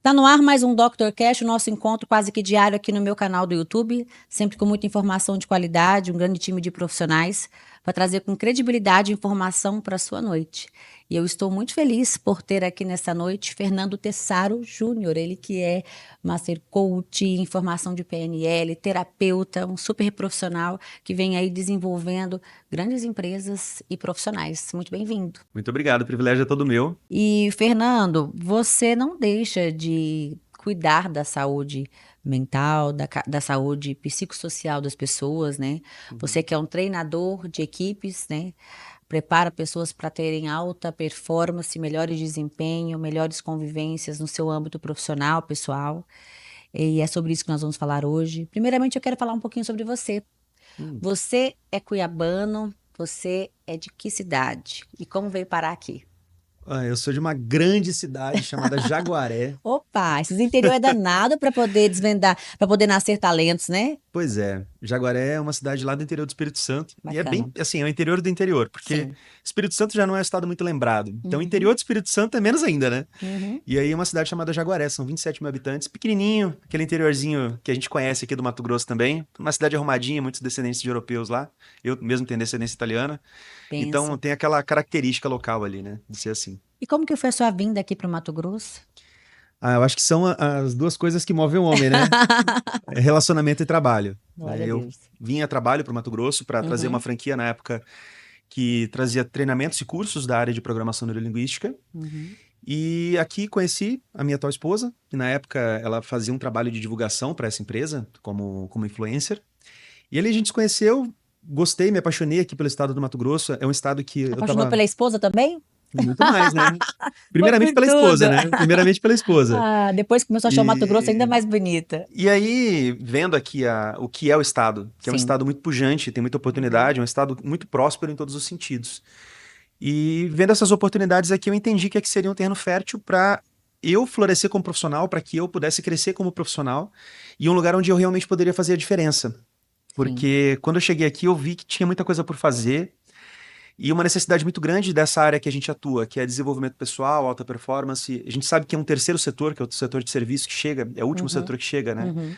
Tá no ar mais um Dr. Cash, o nosso encontro quase que diário aqui no meu canal do YouTube, sempre com muita informação de qualidade, um grande time de profissionais para trazer com credibilidade informação para a sua noite. E eu estou muito feliz por ter aqui nessa noite Fernando Tessaro Júnior, ele que é Master Coach, informação de PNL, terapeuta, um super profissional que vem aí desenvolvendo grandes empresas e profissionais. Muito bem-vindo. Muito obrigado, o privilégio é todo meu. E, Fernando, você não deixa de cuidar da saúde mental, da saúde psicossocial das pessoas, né? Você que é um treinador de equipes, né? Prepara pessoas para terem alta performance, melhores desempenho, melhores convivências no seu âmbito profissional, pessoal. E é sobre isso que nós vamos falar hoje. Primeiramente, eu quero falar um pouquinho sobre você. Hum. Você é cuiabano, você é de que cidade? E como veio parar aqui? Eu sou de uma grande cidade chamada Jaguaré. Opa, esses interior é danado para poder desvendar, para poder nascer talentos, né? Pois é, Jaguaré é uma cidade lá do interior do Espírito Santo. E é bem, Bacana. assim, é o interior do interior, porque Sim. Espírito Santo já não é um estado muito lembrado. Então, o Uhum, interior do Espírito Santo é menos ainda, né? uhum. E aí é uma cidade chamada Jaguaré, são 27 mil habitantes, pequenininho, aquele interiorzinho que a gente conhece aqui do Mato Grosso também. Uma cidade arrumadinha, muitos descendentes de europeus lá. Eu mesmo tenho descendência italiana. Então, Pensa. tem aquela característica local ali, né? De ser assim. E como que foi a sua vinda aqui para o Mato Grosso? Eu acho que são as duas coisas que movem o homem, né? É relacionamento e trabalho. Glória a Eu Deus. vim a trabalho para o Mato Grosso para trazer uma Uhum, franquia na época que trazia treinamentos e cursos da área de programação neurolinguística. uhum. E aqui conheci a minha atual esposa, que na época ela fazia um trabalho de divulgação para essa empresa, como influencer. E ali a gente se conheceu, gostei, me apaixonei aqui pelo estado do Mato Grosso. É um estado que eu Apaixonou estava pela esposa também? muito mais, né? Foi Primeiramente por pela tudo. esposa, né? Primeiramente pela esposa. Ah, depois começou a achar o Mato Grosso ainda E mais bonita. E aí, vendo aqui o que é o Estado, que é um Sim. Estado muito pujante, tem muita Uhum. oportunidade, é um Estado muito próspero em todos os sentidos. E vendo essas oportunidades aqui, eu entendi que aqui seria um terreno fértil para eu florescer como profissional, para que eu pudesse crescer como profissional, e um lugar onde eu realmente poderia fazer a diferença. Sim. Porque quando eu cheguei aqui, eu vi que tinha muita coisa por fazer, e uma necessidade muito grande dessa área que a gente atua, que é desenvolvimento pessoal, alta performance. A gente sabe que é um terceiro setor, que é o setor de serviço que chega, é o último Uhum, setor que chega, né? uhum.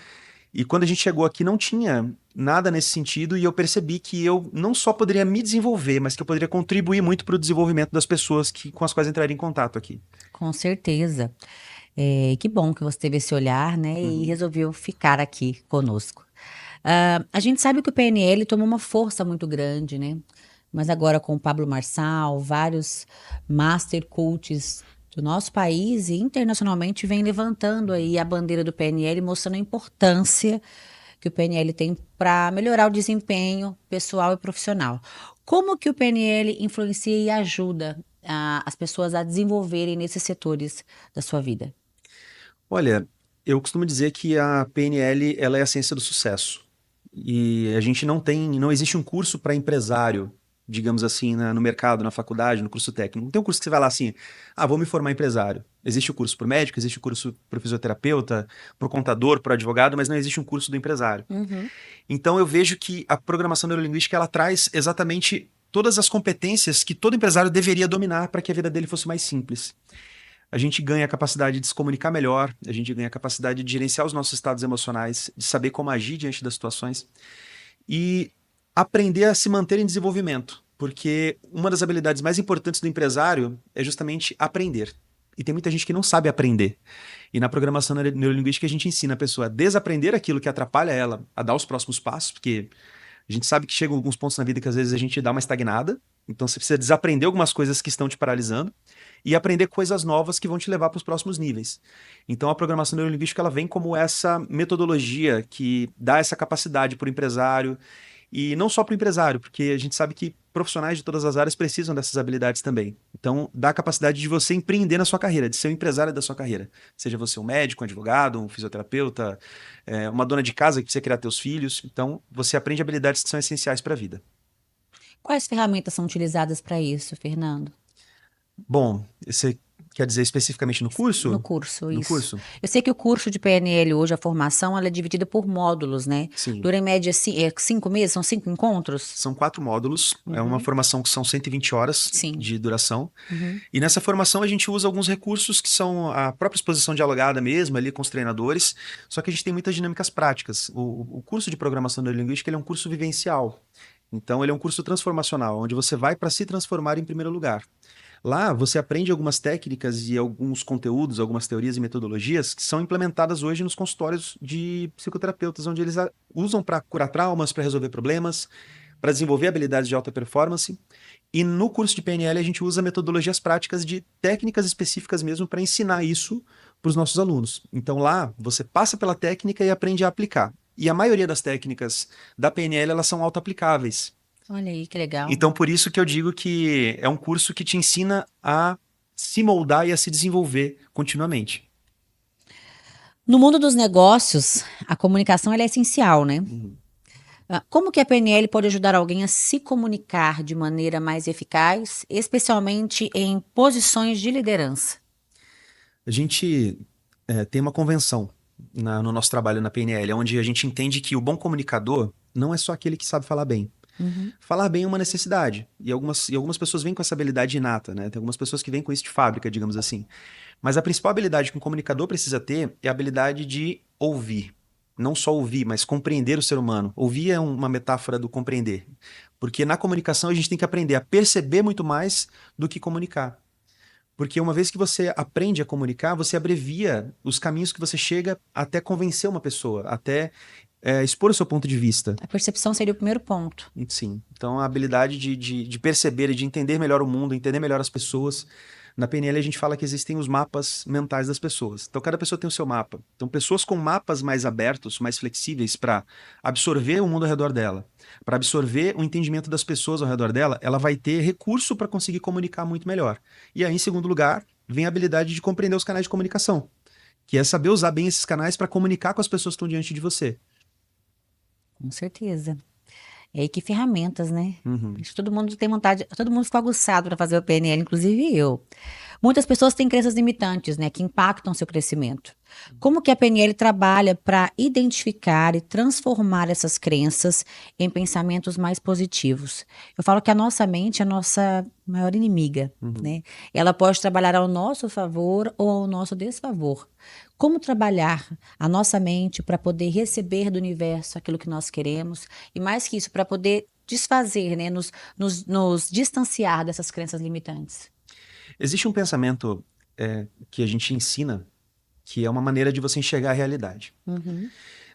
E quando a gente chegou aqui, não tinha nada nesse sentido, e eu percebi que eu não só poderia me desenvolver, mas que eu poderia contribuir muito para o desenvolvimento das pessoas com as quais entraria em contato aqui. Com certeza. Que bom que você teve esse olhar, né, e Uhum. resolveu ficar aqui conosco. A gente sabe que o PNL tomou uma força muito grande, né? Mas agora com o Pablo Marçal, vários master coaches do nosso país e internacionalmente vem levantando aí a bandeira do PNL, mostrando a importância que o PNL tem para melhorar o desempenho pessoal e profissional. Como que o PNL influencia e ajuda as pessoas a desenvolverem nesses setores da sua vida? Olha, eu costumo dizer que a PNL ela é a ciência do sucesso. E a gente não existe um curso para empresário, digamos assim, no mercado, na faculdade, no curso técnico. Não tem um curso que você vai lá assim, vou me formar empresário. Existe o curso para o médico, existe o curso para o fisioterapeuta, para o contador, para o advogado, mas não existe um curso do empresário. Uhum. Então eu vejo que a programação neurolinguística ela traz exatamente todas as competências que todo empresário deveria dominar para que a vida dele fosse mais simples. A gente ganha a capacidade de se comunicar melhor, a gente ganha a capacidade de gerenciar os nossos estados emocionais, de saber como agir diante das situações e aprender a se manter em desenvolvimento, porque uma das habilidades mais importantes do empresário é justamente aprender. E tem muita gente que não sabe aprender. E na programação neurolinguística a gente ensina a pessoa a desaprender aquilo que atrapalha ela a dar os próximos passos, porque a gente sabe que chegam alguns pontos na vida que às vezes a gente dá uma estagnada, então você precisa desaprender algumas coisas que estão te paralisando e aprender coisas novas que vão te levar para os próximos níveis. Então a programação neurolinguística ela vem como essa metodologia que dá essa capacidade para o empresário e não só para o empresário, porque a gente sabe que profissionais de todas as áreas precisam dessas habilidades também. Então, dá a capacidade de você empreender na sua carreira, de ser um empresário da sua carreira. Seja você um médico, um advogado, um fisioterapeuta, uma dona de casa que precisa criar teus filhos. Então, você aprende habilidades que são essenciais para a vida. Quais ferramentas são utilizadas para isso, Fernando? Bom, você Quer dizer, especificamente no curso? No curso, No isso. curso? Eu sei que o curso de PNL hoje, a formação, ela é dividida por módulos, né? Sim. Dura em média 5 meses, são 5 encontros? São 4 módulos. É uma Uhum. formação que são 120 horas Sim. de duração. Uhum. E nessa formação a gente usa alguns recursos que são a própria exposição dialogada mesmo, ali com os treinadores, só que a gente tem muitas dinâmicas práticas. O curso de programação neurolinguística ele é um curso vivencial. Então ele é um curso transformacional, onde você vai para se transformar em primeiro lugar. Lá você aprende algumas técnicas e alguns conteúdos, algumas teorias e metodologias que são implementadas hoje nos consultórios de psicoterapeutas, onde eles usam para curar traumas, para resolver problemas, para desenvolver habilidades de alta performance. E no curso de PNL a gente usa metodologias práticas de técnicas específicas mesmo para ensinar isso para os nossos alunos. Então lá você passa pela técnica e aprende a aplicar. E a maioria das técnicas da PNL elas são auto-aplicáveis. Olha aí, que legal. Então por isso que eu digo que é um curso que te ensina a se moldar e a se desenvolver continuamente. No mundo dos negócios, a comunicação ela é essencial, né? Uhum. Como que a PNL pode ajudar alguém a se comunicar de maneira mais eficaz, especialmente em posições de liderança? A gente tem uma convenção no nosso trabalho na PNL, onde a gente entende que o bom comunicador não é só aquele que sabe falar bem. Uhum. Falar bem é uma necessidade. E algumas pessoas vêm com essa habilidade inata, né? Tem algumas pessoas que vêm com isso de fábrica, digamos assim. Mas a principal habilidade que um comunicador precisa ter é a habilidade de ouvir. Não só ouvir, mas compreender o ser humano. Ouvir é uma metáfora do compreender. Porque na comunicação a gente tem que aprender a perceber muito mais do que comunicar. Porque uma vez que você aprende a comunicar, você abrevia os caminhos que você chega até convencer uma pessoa, até expor o seu ponto de vista. A percepção seria o primeiro ponto. Sim. Então, a habilidade de perceber e de entender melhor o mundo, entender melhor as pessoas. Na PNL, a gente fala que existem os mapas mentais das pessoas. Então, cada pessoa tem o seu mapa. Então, pessoas com mapas mais abertos, mais flexíveis para absorver o mundo ao redor dela, para absorver o entendimento das pessoas ao redor dela, ela vai ter recurso para conseguir comunicar muito melhor. E aí, em segundo lugar, vem a habilidade de compreender os canais de comunicação, que é saber usar bem esses canais para comunicar com as pessoas que estão diante de você. Com certeza. E aí, que ferramentas, né? Uhum. Acho que todo mundo tem vontade, todo mundo ficou aguçado para fazer o PNL, inclusive eu. Muitas pessoas têm crenças limitantes, né, que impactam seu crescimento. Como que a PNL trabalha para identificar e transformar essas crenças em pensamentos mais positivos? Eu falo que a nossa mente é a nossa maior inimiga, Uhum. né? Ela pode trabalhar ao nosso favor ou ao nosso desfavor. Como trabalhar a nossa mente para poder receber do universo aquilo que nós queremos e mais que isso, para poder desfazer, né, nos distanciar dessas crenças limitantes? Existe um pensamento que a gente ensina, que é uma maneira de você enxergar a realidade. Uhum.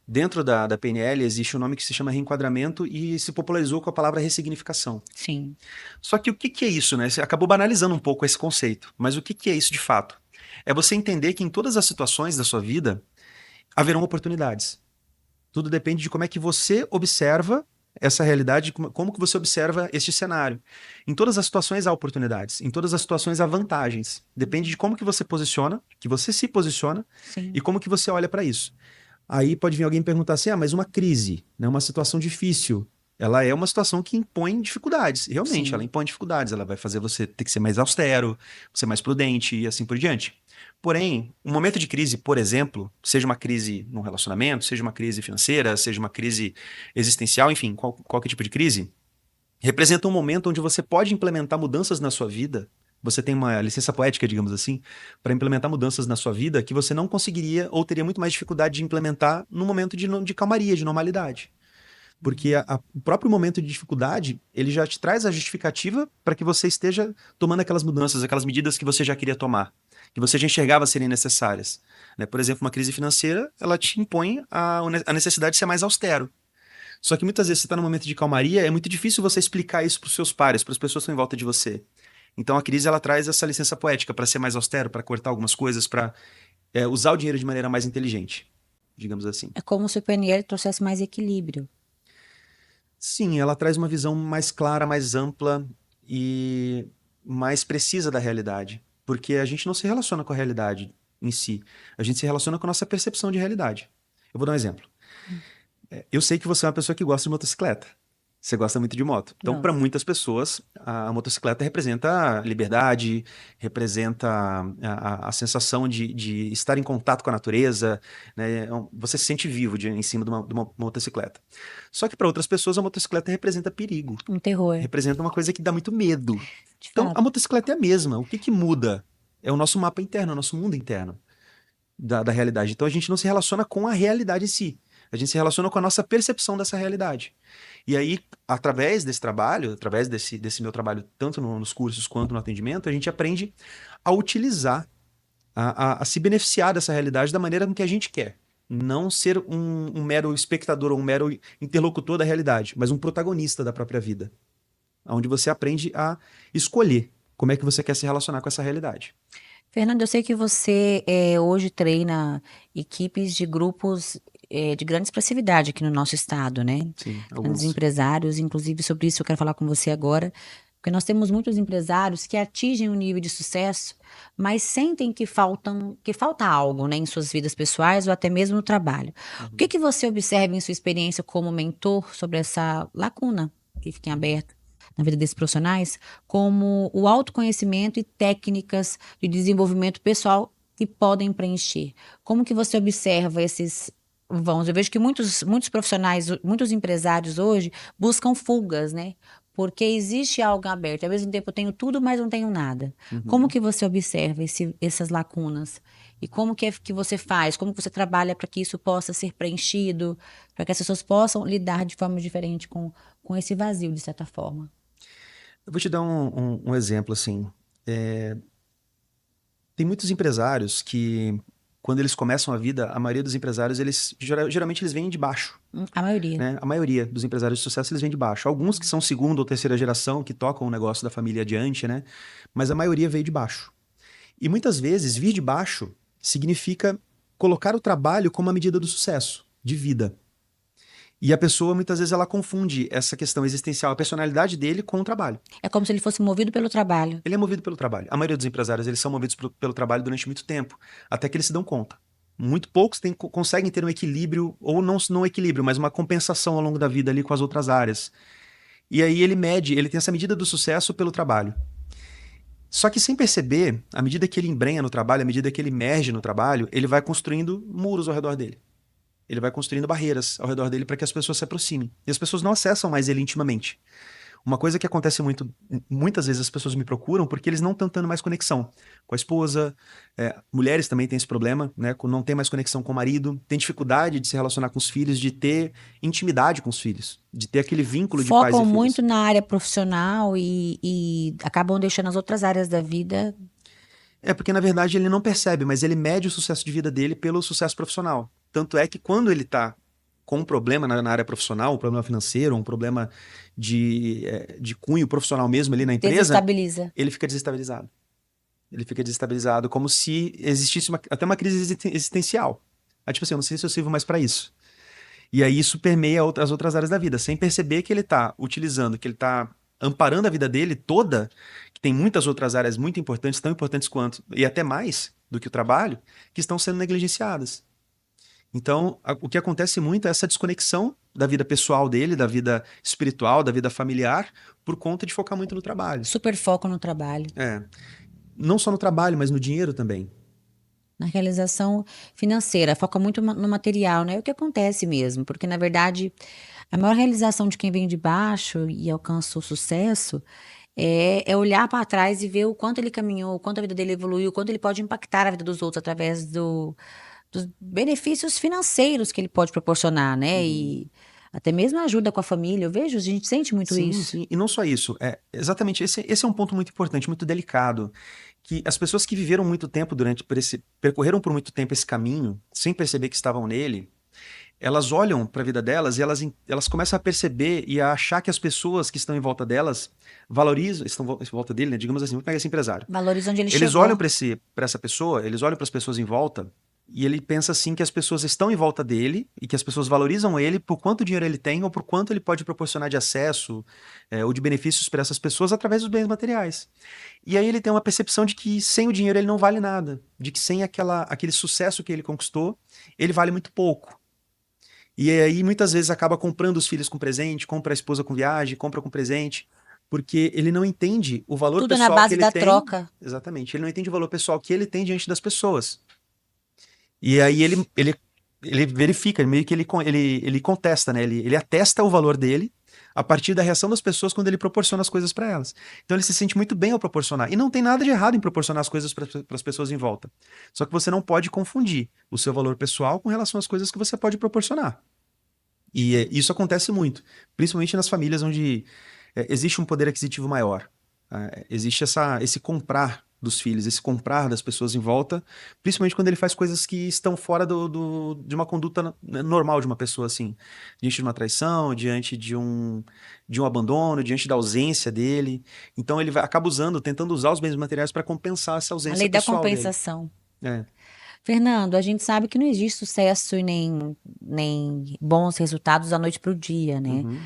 Dentro da PNL existe um nome que se chama reenquadramento e se popularizou com a palavra ressignificação. Sim. Só que o que é isso, né? Você acabou banalizando um pouco esse conceito, mas o que é isso de fato? É você entender que em todas as situações da sua vida haverão oportunidades. Tudo depende de como é que você observa essa realidade, como que você observa este cenário. Em todas as situações há oportunidades, em todas as situações há vantagens. Depende de como que você posiciona, que você se posiciona Sim. e como que você olha para isso. Aí pode vir alguém perguntar assim, mas uma crise, né, uma situação difícil, ela é uma situação que impõe dificuldades. Realmente, Sim. ela impõe dificuldades, ela vai fazer você ter que ser mais austero, ser mais prudente e assim por diante. Porém, um momento de crise, por exemplo, seja uma crise num relacionamento, seja uma crise financeira, seja uma crise existencial, enfim, qualquer tipo de crise, representa um momento onde você pode implementar mudanças na sua vida. Você tem uma licença poética, digamos assim, para implementar mudanças na sua vida que você não conseguiria ou teria muito mais dificuldade de implementar num momento de calmaria, de normalidade. Porque o próprio momento de dificuldade, ele já te traz a justificativa para que você esteja tomando aquelas mudanças, aquelas medidas que você já queria tomar, que você já enxergava serem necessárias. Né? Por exemplo, uma crise financeira, ela te impõe a necessidade de ser mais austero. Só que muitas vezes você está num momento de calmaria, é muito difícil você explicar isso para os seus pares, para as pessoas que estão em volta de você. Então a crise ela traz essa licença poética para ser mais austero, para cortar algumas coisas, para usar o dinheiro de maneira mais inteligente, digamos assim. É como se o PNL trouxesse mais equilíbrio. Sim, ela traz uma visão mais clara, mais ampla e mais precisa da realidade. Porque a gente não se relaciona com a realidade em si. A gente se relaciona com a nossa percepção de realidade. Eu vou dar um exemplo. Eu sei que você é uma pessoa que gosta de motocicleta, Você gosta muito de moto. Então, para Nossa. muitas pessoas, a motocicleta representa liberdade, representa a sensação de estar em contato com a natureza, né? Você se sente vivo em cima de uma motocicleta. Só que para outras pessoas, a motocicleta representa perigo, Um terror, representa uma coisa que dá muito medo. de Então, a fato. motocicleta é a mesma. O que que muda? É o nosso mapa interno, é o nosso mundo interno da realidade. Então, a gente não se relaciona com a realidade em si. A gente se relaciona com a nossa percepção dessa realidade. E aí, através desse trabalho, através desse meu trabalho, tanto nos cursos quanto no atendimento, a gente aprende a utilizar, a se beneficiar dessa realidade da maneira com que a gente quer. Não ser um mero espectador ou um mero interlocutor da realidade, mas um protagonista da própria vida. Onde você aprende a escolher como é que você quer se relacionar com essa realidade. Fernando, eu sei que você hoje treina equipes de grupos de grande expressividade aqui no nosso estado, né? Sim, Grandes alguns. empresários, inclusive sobre isso eu quero falar com você agora, porque nós temos muitos empresários que atingem um nível de sucesso, mas sentem que falta algo, né, em suas vidas pessoais ou até mesmo no trabalho. O que Uhum. que você observa em sua experiência como mentor sobre essa lacuna que fica em aberto na vida desses profissionais, como o autoconhecimento e técnicas de desenvolvimento pessoal que podem preencher? Como que você observa esses vãos? Eu vejo que muitos profissionais, muitos empresários hoje buscam fugas, né? Porque existe algo aberto. Ao mesmo tempo eu tenho tudo, mas não tenho nada. Como Uhum. que você observa essas lacunas? E como que é que você faz? Como que você trabalha para que isso possa ser preenchido, para que as pessoas possam lidar de forma diferente com esse vazio, de certa forma? Eu vou te dar um exemplo assim. Tem muitos empresários que, quando eles começam a vida, a maioria dos empresários, geralmente eles vêm de baixo, A maioria. né? A maioria dos empresários de sucesso, eles vêm de baixo. Alguns que são segunda ou terceira geração, que tocam o negócio da família adiante, né? Mas a maioria veio de baixo. E muitas vezes, vir de baixo significa colocar o trabalho como a medida do sucesso, de vida. E a pessoa, muitas vezes, ela confunde essa questão existencial, a personalidade dele com o trabalho. É como se ele fosse movido pelo trabalho. Ele é movido pelo trabalho. A maioria dos empresários, eles são movidos pelo trabalho durante muito tempo, até que eles se dão conta. Muito poucos conseguem ter um equilíbrio, ou não um equilíbrio, mas uma compensação ao longo da vida ali com as outras áreas. E aí ele tem essa medida do sucesso pelo trabalho. Só que sem perceber, à medida que ele embrenha no trabalho, à medida que ele emerge no trabalho, ele vai construindo muros ao redor dele. Ele vai construindo barreiras ao redor dele para que as pessoas se aproximem. E as pessoas não acessam mais ele intimamente. Uma coisa que acontece muito, muitas vezes as pessoas me procuram porque eles não estão tendo mais conexão com a esposa. Mulheres também têm esse problema, né? Não tem mais conexão com o marido, tem dificuldade de se relacionar com os filhos, de ter intimidade com os filhos, de ter aquele vínculo de pais Focam e muito filhos. na área profissional e acabam deixando as outras áreas da vida. É porque, na verdade, ele não percebe, mas ele mede o sucesso de vida dele pelo sucesso profissional. Tanto é que quando ele está com um problema na área profissional, um problema financeiro, um problema de cunho profissional mesmo ali na empresa, Desestabiliza. ele fica desestabilizado. Ele fica desestabilizado, como se existisse até uma crise existencial. Aí, tipo assim, eu não sei se eu sirvo mais para isso. E aí isso permeia as outras áreas da vida, sem perceber que ele tá utilizando, que ele tá amparando a vida dele toda, que tem muitas outras áreas muito importantes, tão importantes quanto, e até mais do que o trabalho, que estão sendo negligenciadas. Então, o que acontece muito é essa desconexão da vida pessoal dele, da vida espiritual, da vida familiar, por conta de focar muito no trabalho. Super foco no trabalho, É, não só no trabalho, mas no dinheiro também. na realização financeira, foca muito no material, né? É o que acontece mesmo, porque na verdade a maior realização de quem vem de baixo e alcança o sucesso é olhar para trás e ver o quanto ele caminhou, o quanto a vida dele evoluiu, o quanto ele pode impactar a vida dos outros através dos benefícios financeiros que ele pode proporcionar, né? Uhum. E até mesmo a ajuda com a família. Eu vejo, a gente sente muito Sim, isso. sim. E não só isso. Exatamente, esse é um ponto muito importante, muito delicado. Que as pessoas que viveram muito tempo percorreram por muito tempo esse caminho, sem perceber que estavam nele, elas olham para a vida delas e elas começam a perceber e a achar que as pessoas que estão em volta delas valorizam, estão em volta dele, né? Digamos assim, vamos pegar esse empresário. Valoriza onde ele Eles olham chegou. para essa pessoa, eles olham para as pessoas em volta e ele pensa assim que as pessoas estão em volta dele e que as pessoas valorizam ele por quanto dinheiro ele tem ou por quanto ele pode proporcionar de acesso ou de benefícios para essas pessoas através dos bens materiais. E aí ele tem uma percepção de que sem o dinheiro ele não vale nada, de que sem aquele sucesso que ele conquistou, ele vale muito pouco. E aí, muitas vezes, acaba comprando os filhos com presente, compra a esposa com viagem, compra com presente, porque ele não entende o valor Tudo na pessoal que base ele da tem. troca. Exatamente. Ele não entende o valor pessoal que ele tem diante das pessoas. E aí ele verifica, meio que ele contesta, né? Ele atesta o valor dele a partir da reação das pessoas quando ele proporciona as coisas para elas. Então ele se sente muito bem ao proporcionar. E não tem nada de errado em proporcionar as coisas para as pessoas em volta. Só que você não pode confundir o seu valor pessoal com relação às coisas que você pode proporcionar. E isso acontece muito, principalmente nas famílias onde existe um poder aquisitivo maior. Existe esse comprar dos filhos, esse comprar das pessoas em volta, principalmente quando ele faz coisas que estão fora de uma conduta normal de uma pessoa, assim, diante de uma traição, diante de um abandono, diante da ausência dele. Então ele acaba usando, tentando usar os bens materiais para compensar essa A ausência lei da pessoal dele. compensação. É. Fernando, a gente sabe que não existe sucesso e nem bons resultados da noite para o dia, né? Uhum.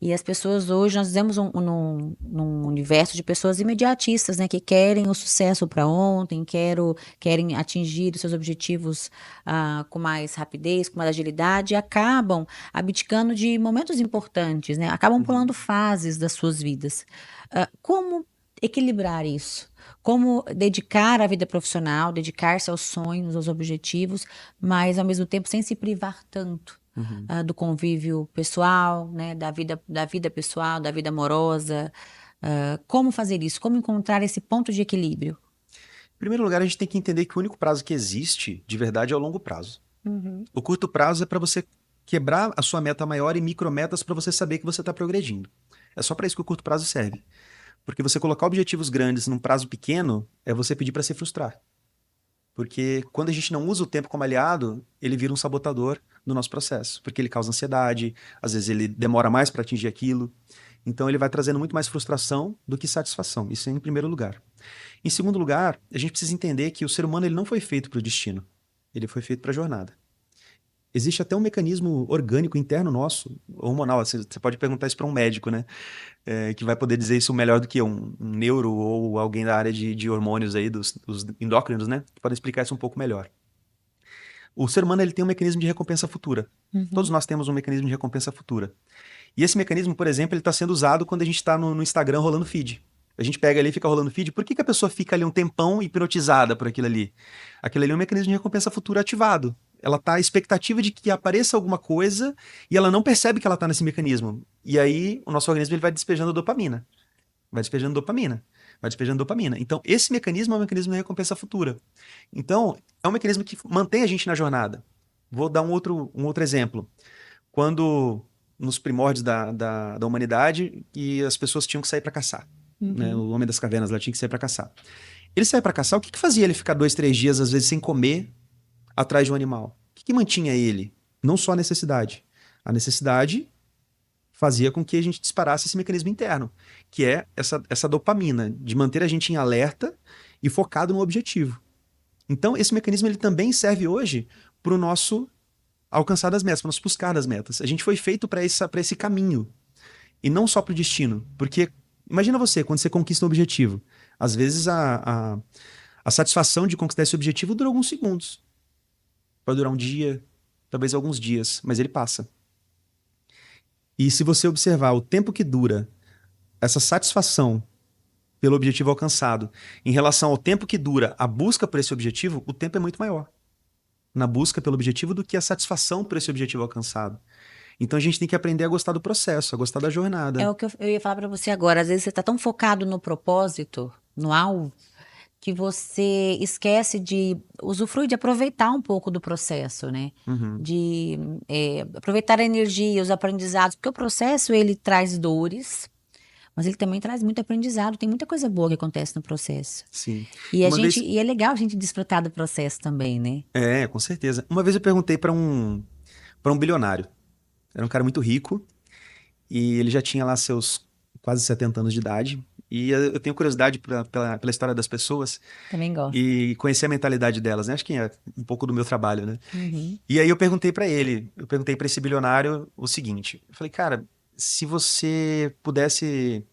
E as pessoas hoje, nós vivemos num universo de pessoas imediatistas, né? Que querem o sucesso para ontem, querem atingir os seus objetivos com mais rapidez, com mais agilidade, e acabam abdicando de momentos importantes, né? Acabam pulando Uhum. fases das suas vidas. Como equilibrar isso? Como dedicar a vida profissional, dedicar-se aos sonhos, aos objetivos, mas ao mesmo tempo sem se privar tanto Uhum. do convívio pessoal, né, da vida pessoal, da vida amorosa. Como fazer isso? Como encontrar esse ponto de equilíbrio? Em primeiro lugar, a gente tem que entender que o único prazo que existe, de verdade, é o longo prazo. Uhum. O curto prazo é para você quebrar a sua meta maior em micrometas para você saber que você está progredindo. É só para isso que o curto prazo serve. Porque você colocar objetivos grandes num prazo pequeno é você pedir para se frustrar. Porque quando a gente não usa o tempo como aliado, ele vira um sabotador no nosso processo. Porque ele causa ansiedade, às vezes ele demora mais para atingir aquilo. Então ele vai trazendo muito mais frustração do que satisfação. Isso é em primeiro lugar. Em segundo lugar, a gente precisa entender que o ser humano ele não foi feito para o destino. Ele foi feito para a jornada. Existe até um mecanismo orgânico interno nosso, hormonal. Você pode perguntar isso para um médico, né? Que vai poder dizer isso melhor do que um neuro ou alguém da área de hormônios aí, dos endócrinos, né? Que pode explicar isso um pouco melhor. O ser humano ele tem um mecanismo de recompensa futura. Todos Uhum. nós temos um mecanismo de recompensa futura. E esse mecanismo, por exemplo, ele está sendo usado quando a gente está no Instagram rolando feed. A gente pega ali e fica rolando feed. Por que a pessoa fica ali um tempão hipnotizada por aquilo ali? Aquilo ali é um mecanismo de recompensa futura ativado. Ela está à expectativa de que apareça alguma coisa e ela não percebe que ela está nesse mecanismo. E aí o nosso organismo ele vai despejando dopamina. Vai despejando dopamina. Vai despejando dopamina. Então, esse mecanismo é um mecanismo de recompensa futura. Então, é um mecanismo que mantém a gente na jornada. Vou dar um outro exemplo. Quando, nos primórdios da humanidade, e as pessoas tinham que sair para caçar. Né? Uhum. O homem das cavernas lá tinha que sair para caçar. Ele saía para caçar, o que fazia ele ficar 2, 3 dias, às vezes, sem comer, atrás de um animal? O que mantinha ele? Não só a necessidade. A necessidade fazia com que a gente disparasse esse mecanismo interno, que é essa dopamina, de manter a gente em alerta e focado no objetivo. Então, esse mecanismo ele também serve hoje para o nosso alcançar das metas, para nós buscar das metas. A gente foi feito para esse caminho e não só para o destino. Porque imagina você, quando você conquista um objetivo, às vezes a satisfação de conquistar esse objetivo dura alguns segundos. Pode durar um dia, talvez alguns dias, mas ele passa. E se você observar o tempo que dura essa satisfação pelo objetivo alcançado em relação ao tempo que dura a busca por esse objetivo, o tempo é muito maior na busca pelo objetivo do que a satisfação por esse objetivo alcançado. Então a gente tem que aprender a gostar do processo, a gostar da É jornada. o que eu ia falar para você agora. Às vezes você está tão focado no propósito, no alvo, que você esquece de usufruir, de aproveitar um pouco do processo, né? Uhum, De aproveitar a energia, os aprendizados, porque o processo ele traz dores, mas ele também traz muito aprendizado. Tem muita coisa boa que acontece no processo. sim. E Uma vez, e é legal a gente desfrutar do processo também, né? com certeza. Uma vez eu perguntei para um bilionário. Era um cara muito rico e ele já tinha lá seus quase 70 anos de idade. E eu tenho curiosidade pela história das pessoas Também gosto. e conhecer a mentalidade delas, né? Acho que é um pouco do meu trabalho, né? Uhum. E aí eu perguntei para esse bilionário o seguinte: eu falei, cara, se você pudesse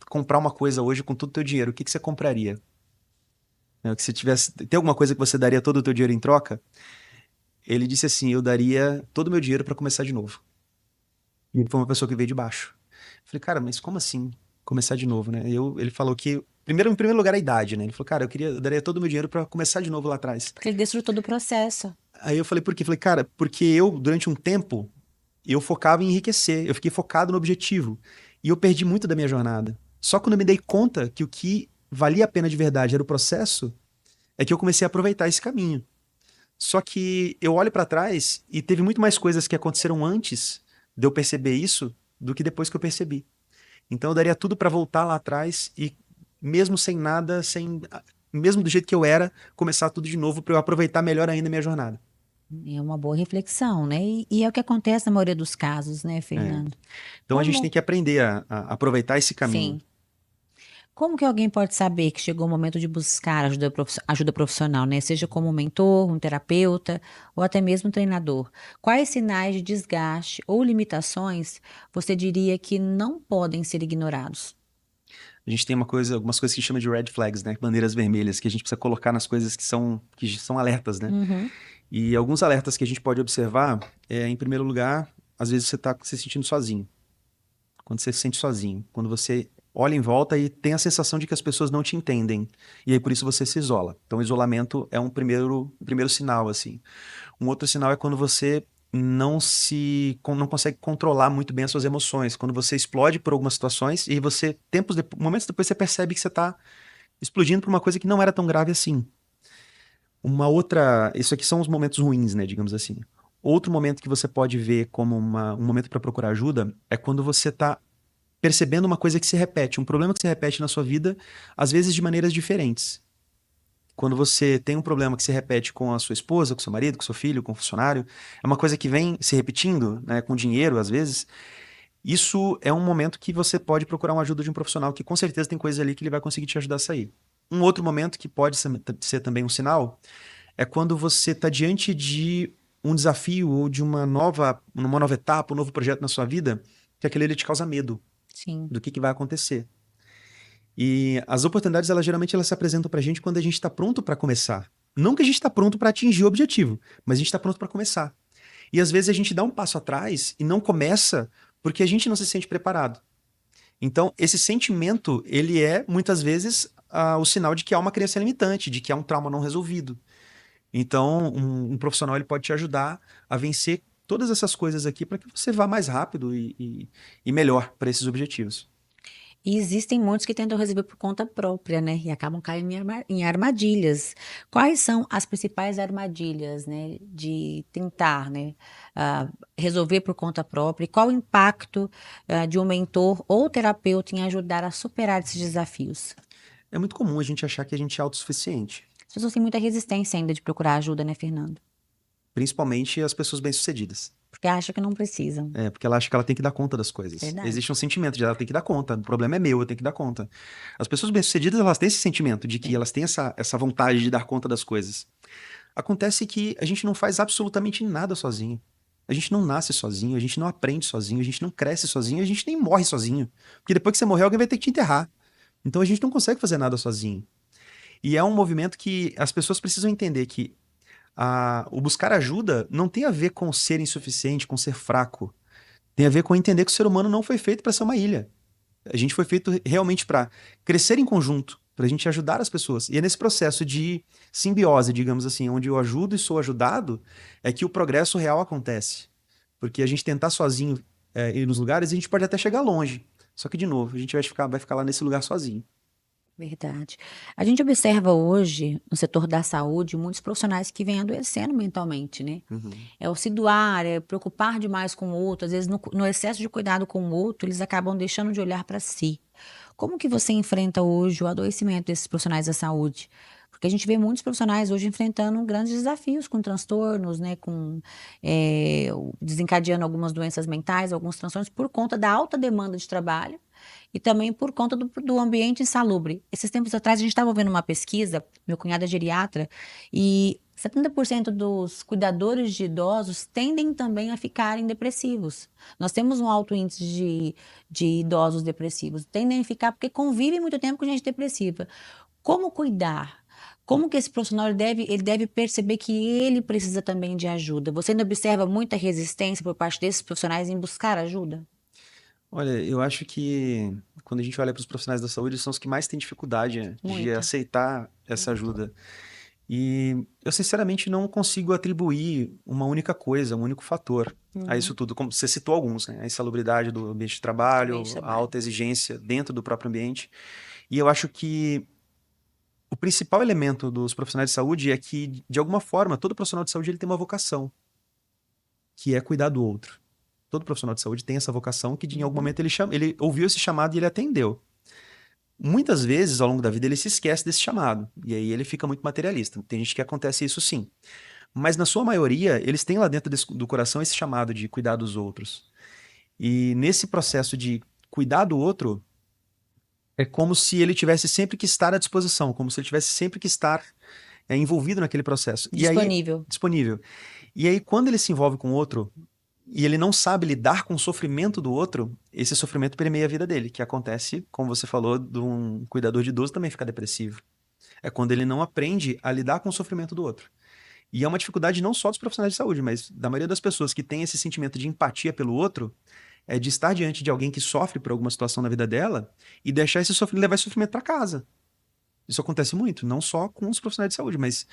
comprar uma coisa hoje com todo o teu dinheiro, o que você compraria? Que se tivesse, tem alguma coisa que você daria todo o teu dinheiro em troca? Ele disse assim: eu daria todo o meu dinheiro para começar de novo. E ele foi uma pessoa que veio de baixo. Eu falei, cara, mas como assim começar de novo, né? Ele falou que, primeiro, em primeiro lugar, a idade, né? Ele falou, cara, eu daria todo o meu dinheiro para começar de novo lá atrás. Porque ele desfrutou do processo. Aí eu falei, por quê? Eu falei, cara, porque eu, durante um tempo, eu focava em enriquecer, eu fiquei focado no objetivo. E eu perdi muito da minha jornada. Só quando eu me dei conta que o que valia a pena de verdade era o processo, é que eu comecei a aproveitar esse caminho. Só que eu olho pra trás e teve muito mais coisas que aconteceram antes de eu perceber isso do que depois que eu percebi. Então eu daria tudo pra voltar lá atrás e mesmo sem nada, mesmo do jeito que eu era, começar tudo de novo pra eu aproveitar melhor ainda a minha jornada. É uma boa reflexão, né? E é o que acontece na maioria dos casos, né, É. Fernando? Então a gente tem Como, que aprender a aproveitar esse caminho. sim, como que alguém pode saber que chegou o momento de buscar ajuda profissional, né? Seja como um mentor, um terapeuta ou até mesmo um treinador. Quais sinais de desgaste ou limitações você diria que não podem ser ignorados? A gente tem algumas coisas que chama de red flags, né? Bandeiras vermelhas, que a gente precisa colocar nas coisas que são alertas, né? Uhum. E alguns alertas que a gente pode observar em primeiro lugar, às vezes você está se sentindo sozinho. Quando você se sente sozinho. Quando você olha em volta e tem a sensação de que as pessoas não te entendem. E aí por isso você se isola. Então o isolamento é um primeiro sinal, assim. Um outro sinal é quando você não consegue controlar muito bem as suas emoções. Quando você explode por algumas situações e você, momentos depois, você percebe que você está explodindo por uma coisa que não era tão grave assim. Isso aqui são os momentos ruins, né, digamos assim. Outro momento que você pode ver como um momento para procurar ajuda é quando você está percebendo uma coisa que se repete, um problema que se repete na sua vida, às vezes de maneiras diferentes. Quando você tem um problema que se repete com a sua esposa, com seu marido, com seu filho, com o funcionário, é uma coisa que vem se repetindo, né, com dinheiro às vezes. Isso é um momento que você pode procurar uma ajuda de um profissional que com certeza tem coisa ali que ele vai conseguir te ajudar a sair. Um outro momento que pode ser também um sinal é quando você está diante de um desafio ou de uma nova etapa, um novo projeto na sua vida, que aquele ali te causa medo Sim. do que vai acontecer. E as oportunidades, elas geralmente se apresentam pra gente quando a gente está pronto para começar. Não que a gente está pronto para atingir o objetivo, mas a gente está pronto para começar. E às vezes a gente dá um passo atrás e não começa porque a gente não se sente preparado. Então, esse sentimento, ele é muitas vezes o sinal de que há uma crença limitante, de que há um trauma não resolvido. Então, um profissional ele pode te ajudar a vencer todas essas coisas aqui para que você vá mais rápido e melhor para esses objetivos. E existem muitos que tentam resolver por conta própria, né? E acabam caindo em armadilhas. Quais são as principais armadilhas, né? De tentar, né? Resolver por conta própria? E qual o impacto, de um mentor ou terapeuta em ajudar a superar esses desafios? É muito comum a gente achar que a gente é autossuficiente, As pessoas têm muita resistência ainda de procurar ajuda, né, Fernando? principalmente as pessoas bem-sucedidas. Porque acham que não precisam. Porque ela acha que ela tem que dar conta das coisas. Verdade. Existe um sentimento de ela tem que dar conta. O problema é meu, eu tenho que dar conta. As pessoas bem-sucedidas, elas têm esse sentimento de que Tem. elas têm essa vontade de dar conta das coisas. Acontece que a gente não faz absolutamente nada sozinho. A gente não nasce sozinho, a gente não aprende sozinho, a gente não cresce sozinho, a gente nem morre sozinho. Porque depois que você morrer, alguém vai ter que te enterrar. Então a gente não consegue fazer nada sozinho. E é um movimento que as pessoas precisam entender que o buscar ajuda não tem a ver com ser insuficiente, com ser fraco. Tem a ver com entender que o ser humano não foi feito para ser uma ilha. A gente foi feito realmente para crescer em conjunto, para a gente ajudar as pessoas. E é nesse processo de simbiose, digamos assim, onde eu ajudo e sou ajudado, é que o progresso real acontece. Porque a gente tentar sozinho ir nos lugares, a gente pode até chegar longe. Só que, de novo, a gente vai ficar lá nesse lugar sozinho. Verdade. A gente observa hoje, no setor da saúde, muitos profissionais que vêm adoecendo mentalmente, né? Uhum. É o se doar, é preocupar demais com o outro, às vezes no excesso de cuidado com o outro, eles acabam deixando de olhar para si. Como que você enfrenta hoje o adoecimento desses profissionais da saúde? Porque a gente vê muitos profissionais hoje enfrentando grandes desafios com transtornos, né, desencadeando algumas doenças mentais, alguns transtornos por conta da alta demanda de trabalho e também por conta do ambiente insalubre. Esses tempos atrás a gente estava vendo uma pesquisa, meu cunhado é geriatra, e 70% dos cuidadores de idosos tendem também a ficarem depressivos. Nós temos um alto índice de idosos depressivos. Tendem a ficar porque convivem muito tempo com gente depressiva. Como cuidar? Como que esse profissional ele deve perceber que ele precisa também de ajuda? Você ainda observa muita resistência por parte desses profissionais em buscar ajuda? Olha, eu acho que quando a gente olha para os profissionais da saúde, eles são os que mais têm dificuldade, né, de Muita. aceitar essa ajuda. E eu, sinceramente, não consigo atribuir uma única coisa, um único fator a isso Uhum. tudo. Como você citou alguns, né? A insalubridade do ambiente de Ambiente de trabalho, a trabalho. alta exigência dentro do próprio ambiente. E eu acho que o principal elemento dos profissionais de saúde é que, de alguma forma, todo profissional de saúde ele tem uma vocação, que é cuidar do outro. Todo profissional de saúde tem essa vocação que, em algum Uhum. momento, ele ouviu esse chamado e ele atendeu. Muitas vezes, ao longo da vida, ele se esquece desse chamado. E aí ele fica muito materialista. Tem gente que acontece isso sim. Mas na sua maioria, eles têm lá dentro do coração esse chamado de cuidar dos outros. E nesse processo de cuidar do outro, é como se ele tivesse sempre que estar à disposição, como se ele tivesse sempre que estar envolvido naquele processo. E aí, Disponível. disponível. E aí, quando ele se envolve com o outro e ele não sabe lidar com o sofrimento do outro, esse sofrimento permeia a vida dele, que acontece, como você falou, de um cuidador de idoso também ficar depressivo. É quando ele não aprende a lidar com o sofrimento do outro. E é uma dificuldade não só dos profissionais de saúde, mas da maioria das pessoas que tem esse sentimento de empatia pelo outro, é de estar diante de alguém que sofre por alguma situação na vida dela e deixar esse sofrimento, levar esse sofrimento para casa. Isso acontece muito, não só com os profissionais de saúde, mas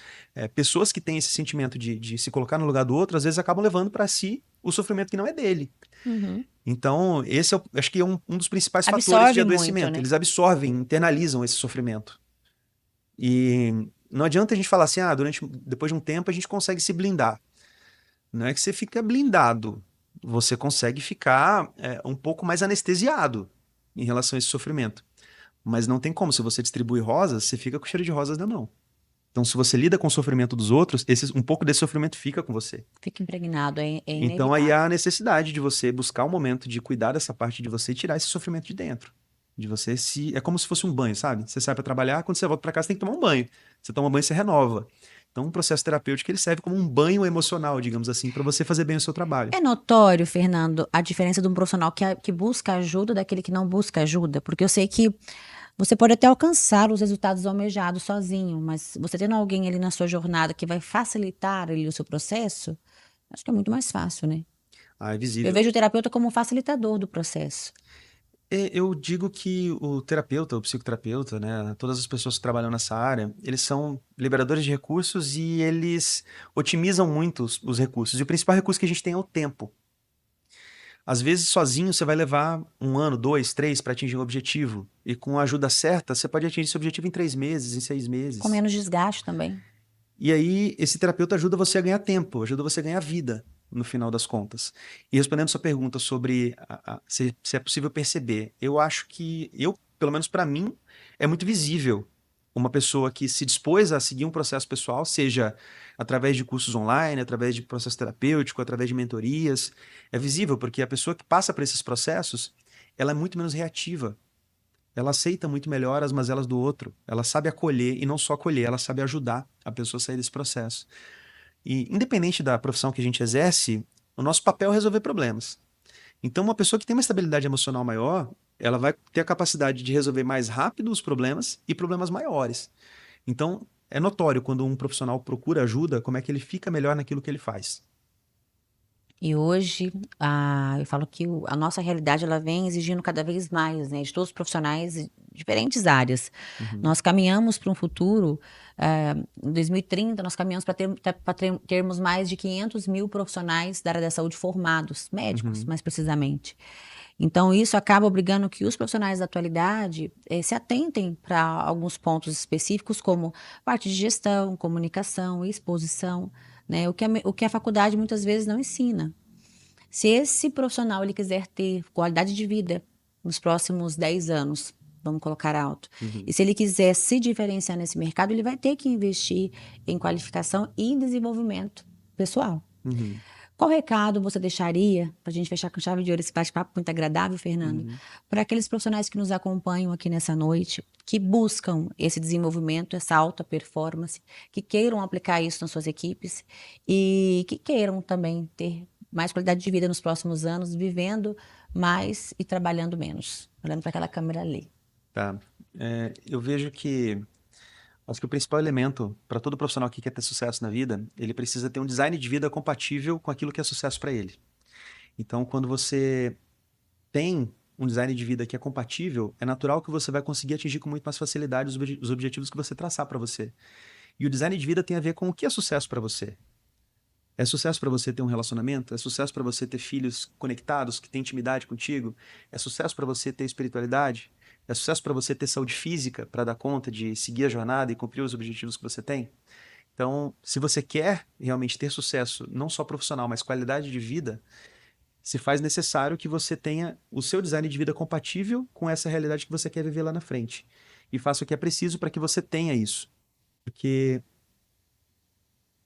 pessoas que têm esse sentimento de se colocar no lugar do outro, às vezes acabam levando para si o sofrimento que não é dele. Uhum. Então, esse acho que é um dos principais fatores de Absorve muito, adoecimento. né? Eles absorvem, internalizam esse sofrimento. E não adianta a gente falar assim, depois de um tempo a gente consegue se blindar. Não é que você fica blindado, você consegue ficar um pouco mais anestesiado em relação a esse sofrimento. Mas não tem como, se você distribui rosas, você fica com cheiro de rosas na mão. Então, se você lida com o sofrimento dos outros, um pouco desse sofrimento fica com você. Fica impregnado, é Então, aí há inevitável. a necessidade de você buscar um momento de cuidar dessa parte de você e tirar esse sofrimento de dentro. De você se. É como se fosse um banho, sabe? Você sai para trabalhar, quando você volta para casa, você tem que tomar um banho. Você toma um banho, você renova. Então, um processo terapêutico ele serve como um banho emocional, digamos assim, para você fazer bem o seu trabalho. É notório, Fernando, a diferença de um profissional que busca ajuda daquele que não busca ajuda, porque eu sei que você pode até alcançar os resultados almejados sozinho, mas você tendo alguém ali na sua jornada que vai facilitar ali o seu processo, acho que é muito mais fácil, né? Ah, é Eu visível. vejo o terapeuta como um facilitador do processo. Eu digo que o terapeuta, o psicoterapeuta, né, todas as pessoas que trabalham nessa área, eles são liberadores de recursos e eles otimizam muito os recursos. E o principal recurso que a gente tem é o tempo. Às vezes, sozinho, você vai levar um ano, dois, três para atingir um objetivo. E com a ajuda certa, você pode atingir esse objetivo em 3 meses, em seis Com meses. menos desgaste também. E aí, esse terapeuta ajuda você a ganhar tempo, ajuda você a ganhar vida, no final das contas. E respondendo sua pergunta sobre se é possível perceber, eu acho que, pelo menos para mim, é muito visível uma pessoa que se dispôs a seguir um processo pessoal, seja através de cursos online, através de processo terapêutico, através de mentorias. É visível, porque a pessoa que passa por esses processos, ela é muito menos reativa. Ela aceita muito melhor as mazelas do outro. Ela sabe acolher e não só acolher, ela sabe ajudar a pessoa a sair desse processo. E independente da profissão que a gente exerce, o nosso papel é resolver problemas. Então, uma pessoa que tem uma estabilidade emocional maior, ela vai ter a capacidade de resolver mais rápido os problemas e problemas maiores. Então, é notório quando um profissional procura ajuda, como é que ele fica melhor naquilo que ele faz. E hoje, eu falo que a nossa realidade ela vem exigindo cada vez mais, né, de todos os profissionais de diferentes áreas. Uhum, Nós caminhamos para um futuro, em 2030, nós caminhamos para termos mais de 500.000 profissionais da área da saúde formados, médicos, uhum, mais precisamente. Então, isso acaba obrigando que os profissionais da atualidade se atentem para alguns pontos específicos, como parte de gestão, comunicação, exposição, né, o que a faculdade muitas vezes não ensina. Se esse profissional ele quiser ter qualidade de vida nos próximos 10 anos, vamos colocar alto, e uhum, se ele quiser se diferenciar nesse mercado, ele vai ter que investir em qualificação e em desenvolvimento pessoal. uhum, Qual recado você deixaria, para a gente fechar com chave de ouro esse bate-papo muito agradável, Fernando, uhum. para aqueles profissionais que nos acompanham aqui nessa noite, que buscam esse desenvolvimento, essa alta performance, que queiram aplicar isso nas suas equipes e que queiram também ter mais qualidade de vida nos próximos anos, vivendo mais e trabalhando menos? Olhando para aquela câmera ali. Tá. Eu vejo que Acho que o principal elemento para todo profissional que quer ter sucesso na vida, ele precisa ter um design de vida compatível com aquilo que é sucesso para ele. Então, quando você tem um design de vida que é compatível, é natural que você vai conseguir atingir com muito mais facilidade os objetivos que você traçar para você. E o design de vida tem a ver com o que é sucesso para você. É sucesso para você ter um relacionamento? É sucesso para você ter filhos conectados, que têm intimidade contigo? É sucesso para você ter espiritualidade? É sucesso para você ter saúde física para dar conta de seguir a jornada e cumprir os objetivos que você tem? Então, se você quer realmente ter sucesso, não só profissional, mas qualidade de vida, se faz necessário que você tenha o seu design de vida compatível com essa realidade que você quer viver lá na frente. E faça o que é preciso para que você tenha isso. Porque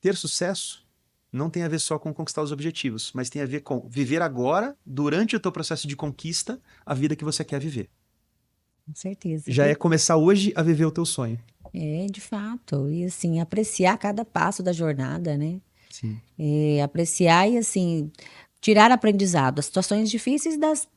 ter sucesso não tem a ver só com conquistar os objetivos, mas tem a ver com viver agora, durante o teu processo de conquista, a vida que você quer viver. Com certeza. Já é começar hoje a viver o teu sonho. É, de fato. E assim, apreciar cada passo da jornada, né? Sim. Apreciar e assim, tirar aprendizado, as situações difíceis das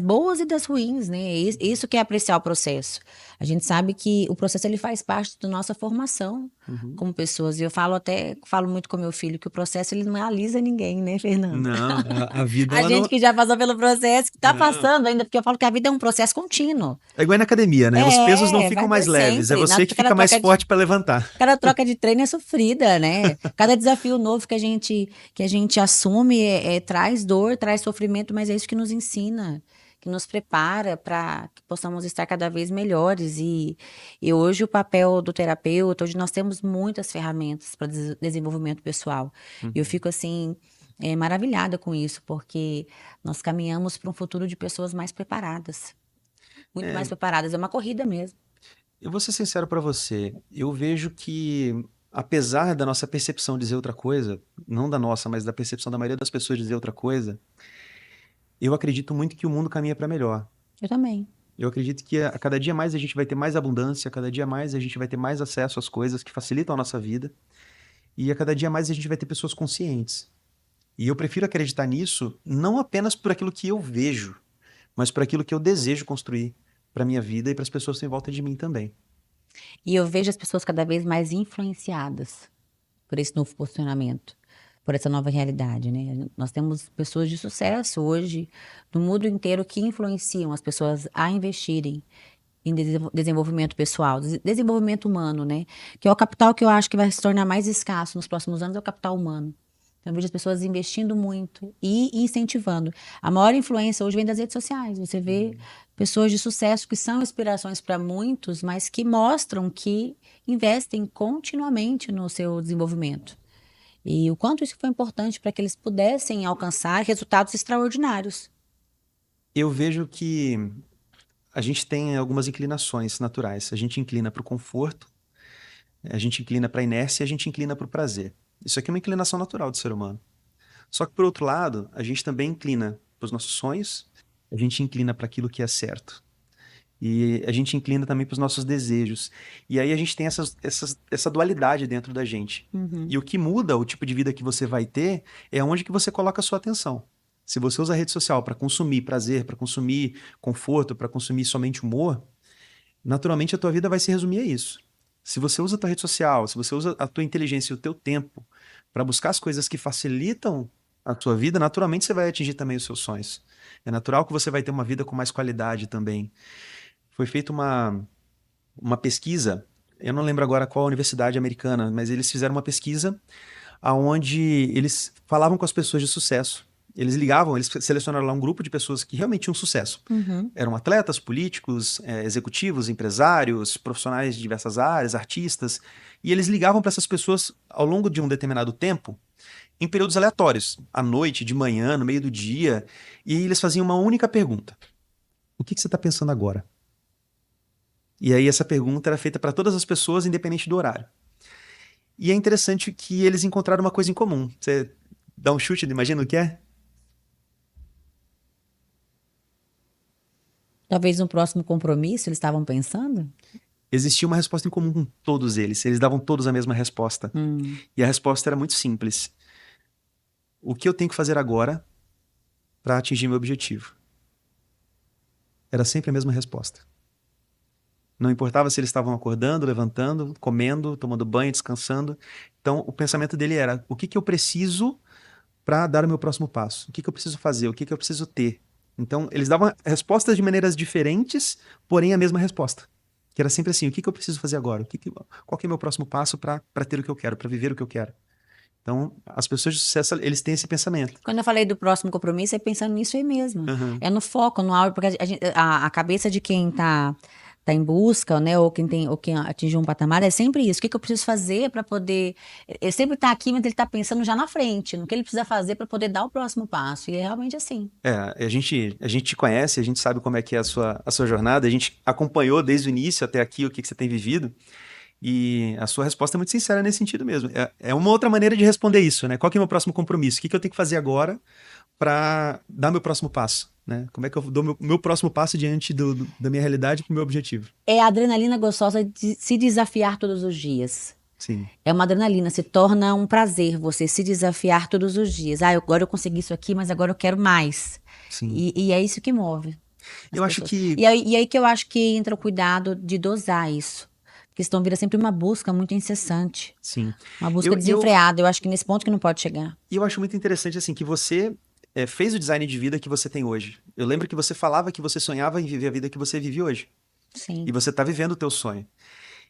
boas e das ruins, né? Isso que é apreciar o processo. A gente sabe que o processo ele faz parte da nossa formação Uhum. como pessoas. E eu falo muito com meu filho que o processo ele não alisa ninguém, né, Fernando? Não, a vida A ela não. gente que já passou pelo processo, que tá Não. passando ainda, porque eu falo que a vida é um processo contínuo. É igual na academia, né? Os pesos não ficam Vai mais ter leves, é sempre. você que fica mais forte para levantar. Cada troca de treino é sofrida, né? Cada desafio novo que a gente assume traz dor, traz sofrimento, mas é isso que nos ensina, que nos prepara para que possamos estar cada vez melhores. E hoje o papel do terapeuta, hoje nós temos muitas ferramentas para desenvolvimento pessoal. E eu Uhum. fico assim, maravilhada com isso, porque nós caminhamos para um futuro de pessoas mais preparadas. Muito É, mais preparadas. É uma corrida mesmo. eu vou ser sincero para você. Eu vejo que, apesar da nossa percepção dizer outra coisa, não da nossa, mas da percepção da maioria das pessoas dizer outra coisa, eu acredito muito que o mundo caminha para melhor. Eu também. Eu acredito que a cada dia mais a gente vai ter mais abundância, a cada dia mais a gente vai ter mais acesso às coisas que facilitam a nossa vida, e a cada dia mais a gente vai ter pessoas conscientes. E eu prefiro acreditar nisso não apenas por aquilo que eu vejo, mas por aquilo que eu desejo construir para minha vida e para as pessoas que estão em volta de mim também. E eu vejo as pessoas cada vez mais influenciadas por esse novo posicionamento, por essa nova realidade, né? Nós temos pessoas de sucesso hoje no mundo inteiro que influenciam as pessoas a investirem em desenvolvimento pessoal, desenvolvimento humano, né? Que é o capital que eu acho que vai se tornar mais escasso nos próximos anos, é o capital humano. Então, eu vejo as pessoas investindo muito e incentivando. A maior influência hoje vem das redes sociais. Você vê pessoas de sucesso que são inspirações para muitos, mas que mostram que investem continuamente no seu desenvolvimento. E o quanto isso foi importante para que eles pudessem alcançar resultados extraordinários. Eu vejo que a gente tem algumas inclinações naturais. A gente inclina para o conforto, a gente inclina para a inércia e a gente inclina para o prazer. Isso aqui é uma inclinação natural do ser humano. Só que, por outro lado, a gente também inclina para os nossos sonhos, a gente inclina para aquilo que é certo. E a gente inclina também para os nossos desejos. E aí a gente tem essa dualidade dentro da gente. Uhum. E o que muda o tipo de vida que você vai ter é onde que você coloca a sua atenção. Se você usa a rede social para consumir prazer, para consumir conforto, para consumir somente humor, naturalmente a tua vida vai se resumir a isso. Se você usa a tua rede social, se você usa a tua inteligência e o teu tempo para buscar as coisas que facilitam a tua vida, naturalmente você vai atingir também os seus sonhos. É natural que você vai ter uma vida com mais qualidade também. Foi feita uma pesquisa, eu não lembro agora qual universidade americana, mas eles fizeram uma pesquisa onde eles falavam com as pessoas de sucesso. Eles ligavam, eles selecionaram lá um grupo de pessoas que realmente tinham sucesso. Uhum. Eram atletas, políticos, executivos, empresários, profissionais de diversas áreas, artistas, e eles ligavam para essas pessoas ao longo de um determinado tempo, em períodos aleatórios, à noite, de manhã, no meio do dia, e eles faziam uma única pergunta: o que você está pensando agora? E aí essa pergunta era feita para todas as pessoas, independente do horário. E é interessante que eles encontraram uma coisa em comum. Você dá um chute, imagina o que é? Talvez no próximo compromisso eles estavam pensando? Existia uma resposta em comum com todos eles. Eles davam todos a mesma resposta. Hum. E a resposta era muito simples: o que eu tenho que fazer agora para atingir meu objetivo? Era sempre a mesma resposta. Não importava se eles estavam acordando, levantando, comendo, tomando banho, descansando. Então, o pensamento dele era: o que que eu preciso para dar o meu próximo passo? O que que eu preciso fazer? O que que eu preciso ter? Então, eles davam respostas de maneiras diferentes, porém a mesma resposta. Que era sempre assim: o que que eu preciso fazer agora? Qual que é o meu próximo passo para ter o que eu quero, para viver o que eu quero? Então, as pessoas de sucesso, eles têm esse pensamento. Quando eu falei do próximo compromisso, é pensando nisso aí mesmo. Aham. É no foco, no alvo, porque a cabeça de quem tá em busca, né, ou quem atingiu um patamar, é sempre isso. O que que eu preciso fazer para poder. Ele sempre tá aqui, mas ele tá pensando já na frente, no que ele precisa fazer para poder dar o próximo passo. E é realmente assim. A gente te conhece, a gente sabe como é que é a sua jornada, a gente acompanhou desde o início até aqui o que que você tem vivido. E a sua resposta é muito sincera nesse sentido mesmo. É uma outra maneira de responder isso, né? Qual que é o meu próximo compromisso? O que que eu tenho que fazer agora para dar meu próximo passo, né? Como é que eu dou meu próximo passo diante da minha realidade para o meu objetivo? É a adrenalina gostosa de se desafiar todos os dias. Sim, É uma adrenalina, se torna um prazer você se desafiar todos os dias. Agora eu consegui isso aqui, mas agora eu quero mais. sim. E é isso que move as Eu acho pessoas. que, E aí que eu acho que entra o cuidado de dosar isso. Porque senão vira sempre uma busca muito incessante, sim. uma busca Eu, eu, desenfreada. Eu acho que nesse ponto que não pode chegar. eu acho muito interessante, assim, que você fez o design de vida que você tem hoje. Eu lembro que você falava que você sonhava em viver a vida que você vive hoje. E Sim. você está vivendo o teu sonho.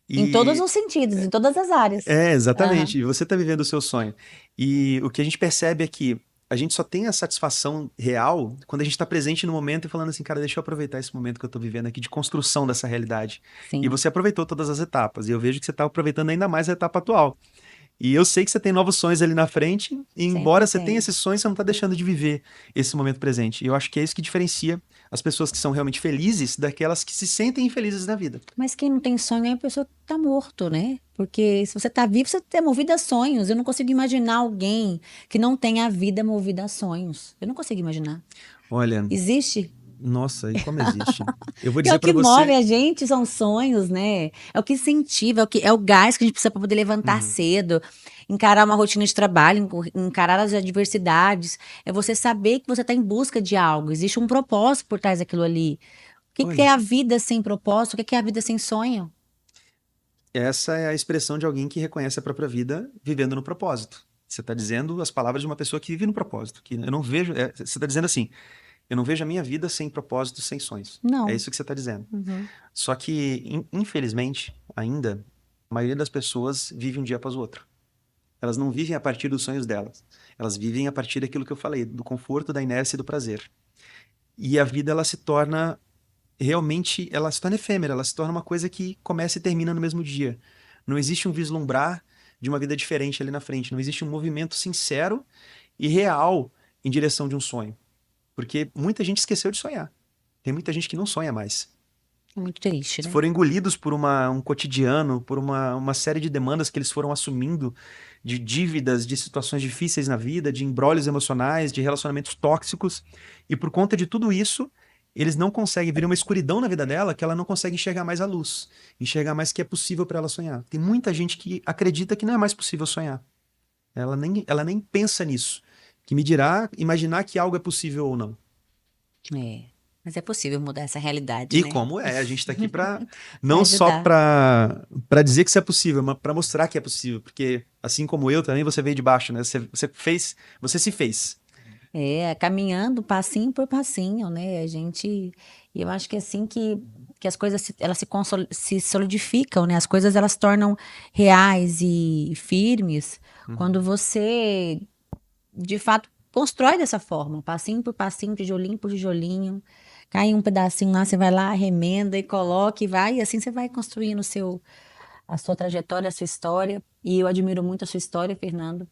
Em todos E os sentidos, em todas as áreas. Aham. exatamente. Você está vivendo o seu sonho. E o que a gente percebe é que a gente só tem a satisfação real quando a gente está presente no momento e falando assim, cara, deixa eu aproveitar esse momento que eu estou vivendo aqui de construção dessa realidade. E Sim, você aproveitou todas as etapas. E eu vejo que você está aproveitando ainda mais a etapa atual. E eu sei que você tem novos sonhos ali na frente, e embora sempre você tenha tem. esses sonhos, você não está deixando de viver esse momento presente. E eu acho que é isso que diferencia as pessoas que são realmente felizes daquelas que se sentem infelizes na vida. Mas quem não tem sonho é a pessoa que tá morto, né? Porque se você tá vivo, você é movido a sonhos. Eu não consigo imaginar alguém que não tenha a vida movida a sonhos. Eu não consigo imaginar. Olha, Existe? nossa, e como existe? Eu vou Porque é dizer o para que move você. a gente são sonhos, né? É o que incentiva, é o gás que a gente precisa para poder levantar Uhum. cedo, encarar uma rotina de trabalho, encarar as adversidades. É você saber que você está em busca de algo. Existe um propósito por trás daquilo ali. O que que é Olha, a vida sem propósito? O que que é a vida sem sonho? essa é a expressão de alguém que reconhece a própria vida vivendo no propósito. Você está dizendo as palavras de uma pessoa que vive no propósito. Que eu não vejo. Você está dizendo assim: eu não vejo a minha vida sem propósito, sem sonhos. É Não. isso que você está dizendo. Uhum. Só que, infelizmente, ainda, a maioria das pessoas vive um dia após o outro. Elas não vivem a partir dos sonhos delas. Elas vivem a partir daquilo que eu falei, do conforto, da inércia e do prazer. E a vida, ela se torna realmente, ela se torna efêmera, ela se torna uma coisa que começa e termina no mesmo dia. Não existe um vislumbrar de uma vida diferente ali na frente. Não existe um movimento sincero e real em direção de um sonho. Porque muita gente esqueceu de sonhar. Tem muita gente que não sonha mais. É muito triste, né? Foram engolidos por um cotidiano, por uma série de demandas que eles foram assumindo, de dívidas, de situações difíceis na vida, de embrólios emocionais, de relacionamentos tóxicos. E por conta de tudo isso, eles não conseguem vir uma escuridão na vida dela que ela não consegue enxergar mais a luz, enxergar mais que é possível para ela sonhar. Tem muita gente que acredita que não é mais possível sonhar. Ela nem pensa nisso. Que me dirá imaginar que algo é possível ou não. É. Mas é possível mudar essa realidade, E né? como é, a gente está aqui para Para não só ajudar. para dizer que isso é possível, mas para mostrar que é possível, porque assim como eu também você veio de baixo, né? Você fez, você se fez. É, caminhando passinho por passinho, né? A gente, e eu acho que é assim que as coisas elas se solidificam, né? As coisas elas se tornam reais e firmes quando Uhum. você, de fato, constrói dessa forma, passinho por passinho, tijolinho por tijolinho. Cai um pedacinho lá, você vai lá, remenda e coloca e vai, e assim você vai construindo a sua trajetória, a sua história. E eu admiro muito a sua história, Fernando.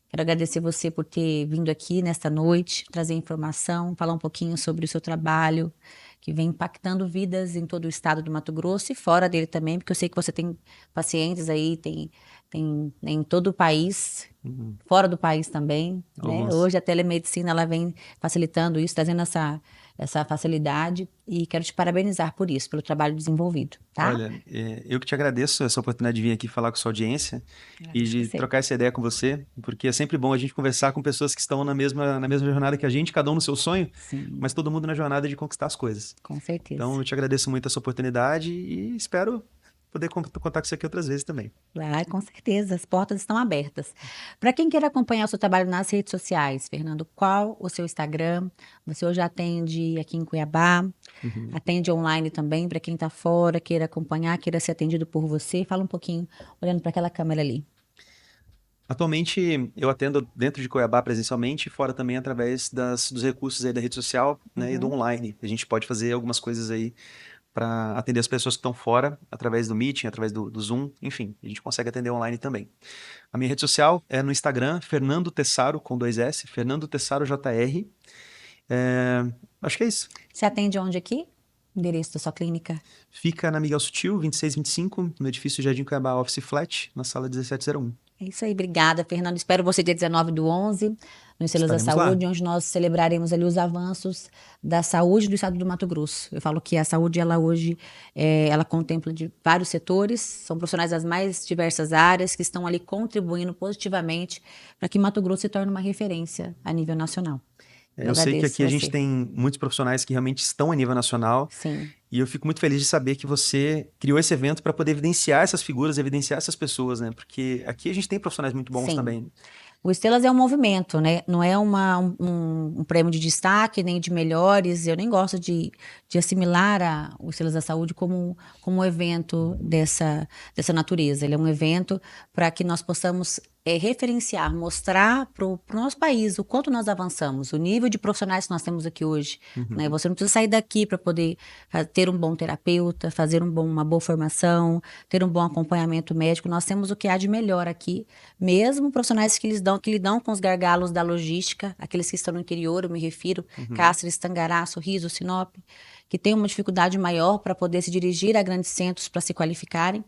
Quero agradecer você por ter vindo aqui nesta noite, trazer informação, falar um pouquinho sobre o seu trabalho, que vem impactando vidas em todo o estado do Mato Grosso e fora dele também, porque eu sei que você tem pacientes aí, tem em todo o país, Uhum. fora do país também, né? Alguns. Hoje a telemedicina ela vem facilitando isso, trazendo essa facilidade e quero te parabenizar por isso, pelo trabalho desenvolvido, tá? Olha, eu que te agradeço essa oportunidade de vir aqui falar com sua audiência e Agradeço de você. trocar essa ideia com você, porque é sempre bom a gente conversar com pessoas que estão na mesma jornada que a gente, cada um no seu sonho, Sim, mas todo mundo na jornada de conquistar as coisas. com Então, certeza. eu te agradeço muito essa oportunidade e espero poder contar com você aqui outras vezes também. Vai, com certeza, as portas estão abertas. Para quem queira acompanhar o seu trabalho nas redes sociais, Fernando, qual o seu Instagram? Você hoje atende aqui em Cuiabá, Uhum. atende online também, para quem está fora, queira acompanhar, queira ser atendido por você. Fala um pouquinho, olhando para aquela câmera ali. Atualmente, eu atendo dentro de Cuiabá presencialmente e fora também através dos recursos aí da rede social, né, e do Uhum. online. A gente pode fazer algumas coisas aí para atender as pessoas que estão fora, através do Meeting, através do Zoom, enfim, a gente consegue atender online também. A minha rede social é no Instagram, Fernando Tessaro, com 2S, Fernando Tessaro JR. É, acho que é isso. Você atende onde aqui? Endereço da sua clínica? Fica na Miguel Sutil, 2625, no edifício Jardim Cuiabá Office Flat, na sala 1701. É isso aí, obrigada, Fernando. Espero você dia 19/11, no Estelas da Estaremos lá. Saúde, onde nós celebraremos ali os avanços da saúde do estado do Mato Grosso. Eu falo que a saúde, ela hoje, ela contempla de vários setores, são profissionais das mais diversas áreas que estão ali contribuindo positivamente para que Mato Grosso se torne uma referência a nível nacional. Eu Eu sei que aqui agradeço a gente você. tem muitos profissionais que realmente estão a nível nacional Sim. e eu fico muito feliz de saber que você criou esse evento para poder evidenciar essas figuras, evidenciar essas pessoas, né? Porque aqui a gente tem profissionais muito bons Sim. também. O Estrelas é um movimento, né? Não é um prêmio de destaque, nem de melhores. Eu nem gosto de assimilar o Estrelas da Saúde como um evento dessa natureza. Ele é um evento para que nós possamos referenciar, mostrar para o nosso país o quanto nós avançamos, o nível de profissionais que nós temos aqui hoje. Né? Uhum. Você não precisa sair daqui para poder ter um bom terapeuta, fazer uma boa formação, ter um bom acompanhamento médico. Nós temos o que há de melhor aqui, mesmo profissionais que lidam com os gargalos da logística, aqueles que estão no interior, eu me refiro, Uhum. Cáceres, Tangará, Sorriso, Sinop, que têm uma dificuldade maior para poder se dirigir a grandes centros para se qualificarem.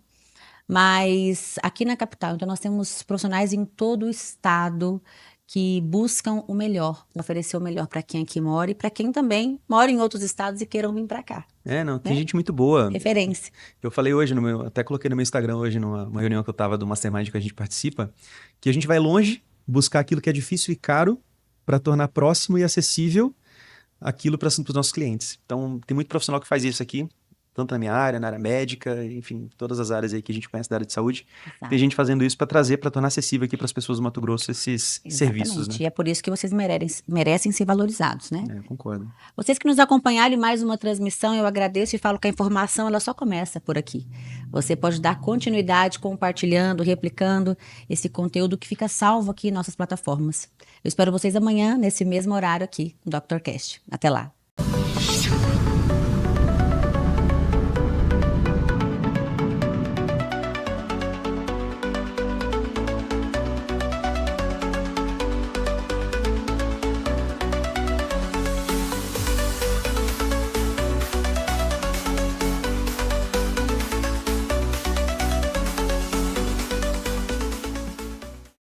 Mas aqui na capital, então nós temos profissionais em todo o estado que buscam o melhor, oferecer o melhor para quem aqui mora e para quem também mora em outros estados e queiram vir para cá, Não, tem né? gente muito boa. Referência. Eu falei hoje até coloquei no meu Instagram hoje, numa reunião que eu tava do Mastermind que a gente participa, que a gente vai longe buscar aquilo que é difícil e caro para tornar próximo e acessível aquilo para os nossos clientes. Então, tem muito profissional que faz isso aqui, tanto na minha área, na área médica, enfim, todas as áreas aí que a gente conhece da área de saúde. Tem Exato. gente fazendo isso para trazer, para tornar acessível aqui para as pessoas do Mato Grosso esses serviços, né? Exatamente. E é por isso que vocês merecem ser valorizados, né? Concordo. Vocês que nos acompanharam em mais uma transmissão, eu agradeço e falo que a informação ela só começa por aqui. Você pode dar continuidade compartilhando, replicando esse conteúdo que fica salvo aqui em nossas plataformas. Eu espero vocês amanhã, nesse mesmo horário aqui, no Dr. Cast. Até lá.